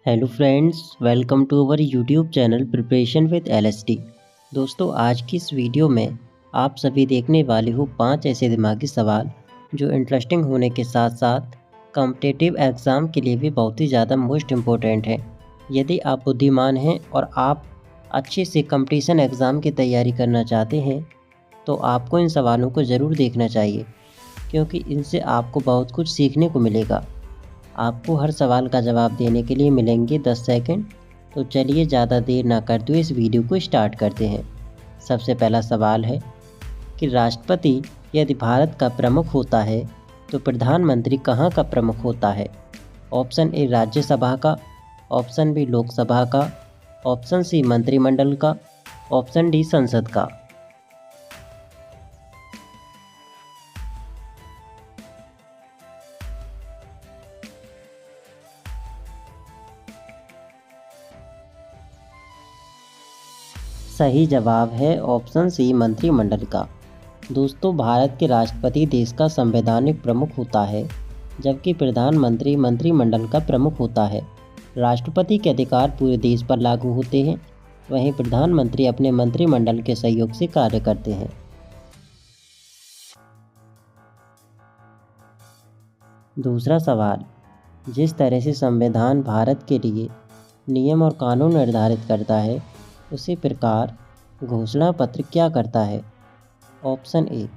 Hello friends, welcome to our YouTube channel preparation with LSD. दोस्तों, आज की इस वीडियो में आप सभी देखने वाले हो 5 ऐसे दिमागी सवाल जो इंटरेस्टिंग होने के साथ साथ कॉम्पिटिटिव एग्ज़ाम के लिए भी बहुत ही ज़्यादा मोस्ट इम्पोर्टेंट हैं। यदि आप बुद्धिमान हैं और आप अच्छे से कंपटीशन एग्ज़ाम की तैयारी करना चाहते हैं तो आपको इन सवालों को ज़रूर देखना चाहिए, क्योंकि इनसे आपको बहुत कुछ सीखने को मिलेगा। आपको हर सवाल का जवाब देने के लिए मिलेंगे 10 सेकंड। तो चलिए ज़्यादा देर ना करते हुए इस वीडियो को स्टार्ट करते हैं। सबसे पहला सवाल है कि राष्ट्रपति यदि भारत का प्रमुख होता है तो प्रधानमंत्री कहाँ का प्रमुख होता है? ऑप्शन ए राज्यसभा का, ऑप्शन बी लोकसभा का, ऑप्शन सी मंत्रिमंडल का, ऑप्शन डी संसद का। सही जवाब है ऑप्शन सी मंत्रिमंडल का। दोस्तों, भारत के राष्ट्रपति देश का संवैधानिक प्रमुख होता है, जबकि प्रधानमंत्री मंत्रिमंडल का प्रमुख होता है। राष्ट्रपति के अधिकार पूरे देश पर लागू होते हैं, वहीं प्रधानमंत्री अपने मंत्रिमंडल के सहयोग से कार्य करते हैं। दूसरा सवाल, जिस तरह से संविधान भारत के लिए नियम और कानून निर्धारित करता है, उसी प्रकार घोषणा पत्र क्या करता है? ऑप्शन ए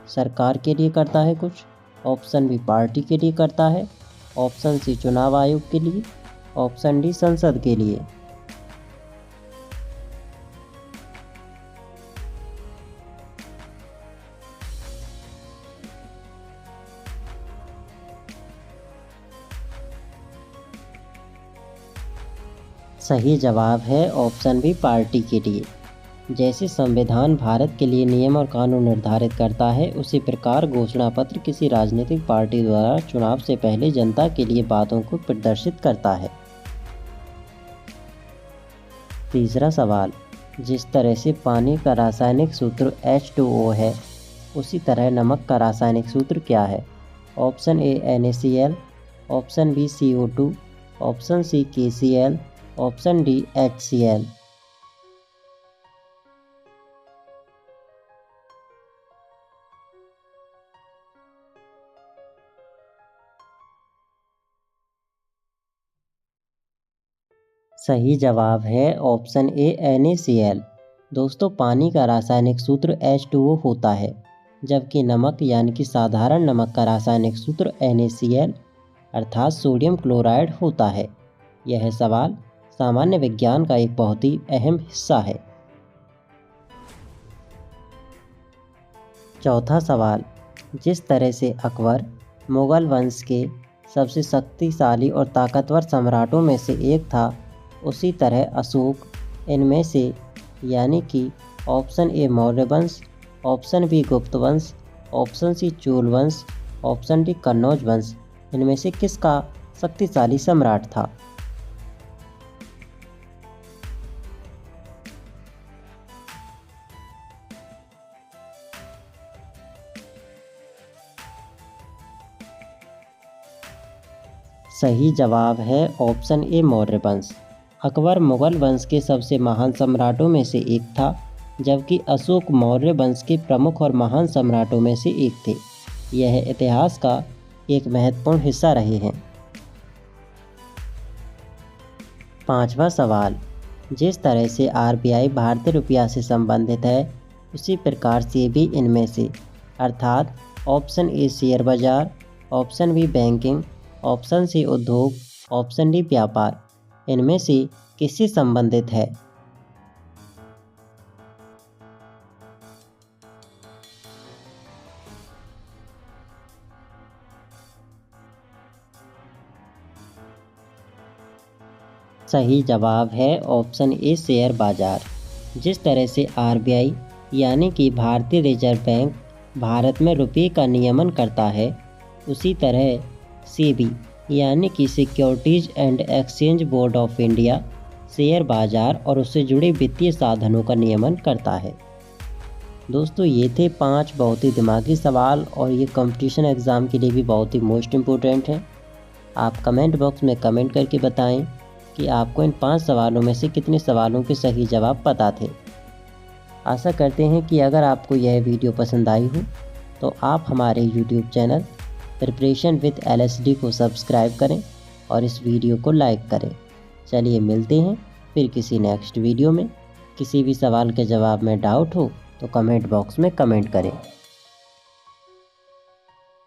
सरकार के लिए करता है कुछ, ऑप्शन बी पार्टी के लिए करता है, ऑप्शन सी चुनाव आयोग के लिए, ऑप्शन डी संसद के लिए। सही जवाब है ऑप्शन बी पार्टी के लिए। जैसे संविधान भारत के लिए नियम और कानून निर्धारित करता है, उसी प्रकार घोषणा पत्र किसी राजनीतिक पार्टी द्वारा चुनाव से पहले जनता के लिए बातों को प्रदर्शित करता है। तीसरा सवाल, जिस तरह से पानी का रासायनिक सूत्र H2O है, उसी तरह नमक का रासायनिक सूत्र क्या है? Option A NaCl, option B CO2, option C KCl, option D HCl। सही जवाब है ऑप्शन ए NaCl। दोस्तों, पानी का रासायनिक सूत्र H2O होता है, जबकि नमक यानी कि साधारण नमक का रासायनिक सूत्र NaCl अर्थात सोडियम क्लोराइड होता है। यह सवाल सामान्य विज्ञान का एक बहुत ही अहम हिस्सा है। चौथा सवाल, जिस तरह से अकबर मुगल वंश के सबसे शक्तिशाली और ताकतवर सम्राटों में से एक था, उसी तरह अशोक इनमें से यानी कि ऑप्शन ए मौर्य वंश, ऑप्शन बी गुप्त वंश, ऑप्शन सी चोल वंश, ऑप्शन डी कन्नौज वंश, इनमें से किसका शक्तिशाली सम्राट था? सही जवाब है ऑप्शन ए मौर्य वंश। अकबर मुगल वंश के सबसे महान सम्राटों में से एक था, जबकि अशोक मौर्य वंश के प्रमुख और महान सम्राटों में से एक थे। यह इतिहास का एक महत्वपूर्ण हिस्सा रहे हैं। पांचवा सवाल, जिस तरह से RBI भारतीय रुपया से संबंधित है, उसी प्रकार से भी इनमें से अर्थात ऑप्शन ए शेयर बाजार, option B banking, option C उद्योग, ऑप्शन डी व्यापार, इनमें से किससे संबंधित है? सही जवाब है ऑप्शन ए शेयर बाजार। जिस तरह से RBI यानी कि भारतीय रिजर्व बैंक भारत में रुपये का नियमन करता है, उसी तरह SEBI यानी कि securities and exchange board of India share बाजार और उससे जुड़े वित्तीय साधनों का नियमन करता है। दोस्तों, ये थे 5 बहुत ही दिमागी सवाल और ये कंपटीशन एग्ज़ाम के लिए भी बहुत ही मोस्ट इम्पोर्टेंट हैं। आप कमेंट बॉक्स में कमेंट करके बताएं कि आपको इन 5 सवालों में से कितने सवालों के सही जवाब पता थे। आशा करते हैं कि अगर आपको यह वीडियो पसंद आई हो तो आप हमारे YouTube channel preparation with LSD को सब्सक्राइब करें और इस वीडियो को लाइक करें। चलिए मिलते हैं फिर किसी नेक्स्ट वीडियो में। किसी भी सवाल के जवाब में डाउट हो तो कमेंट बॉक्स में कमेंट करें।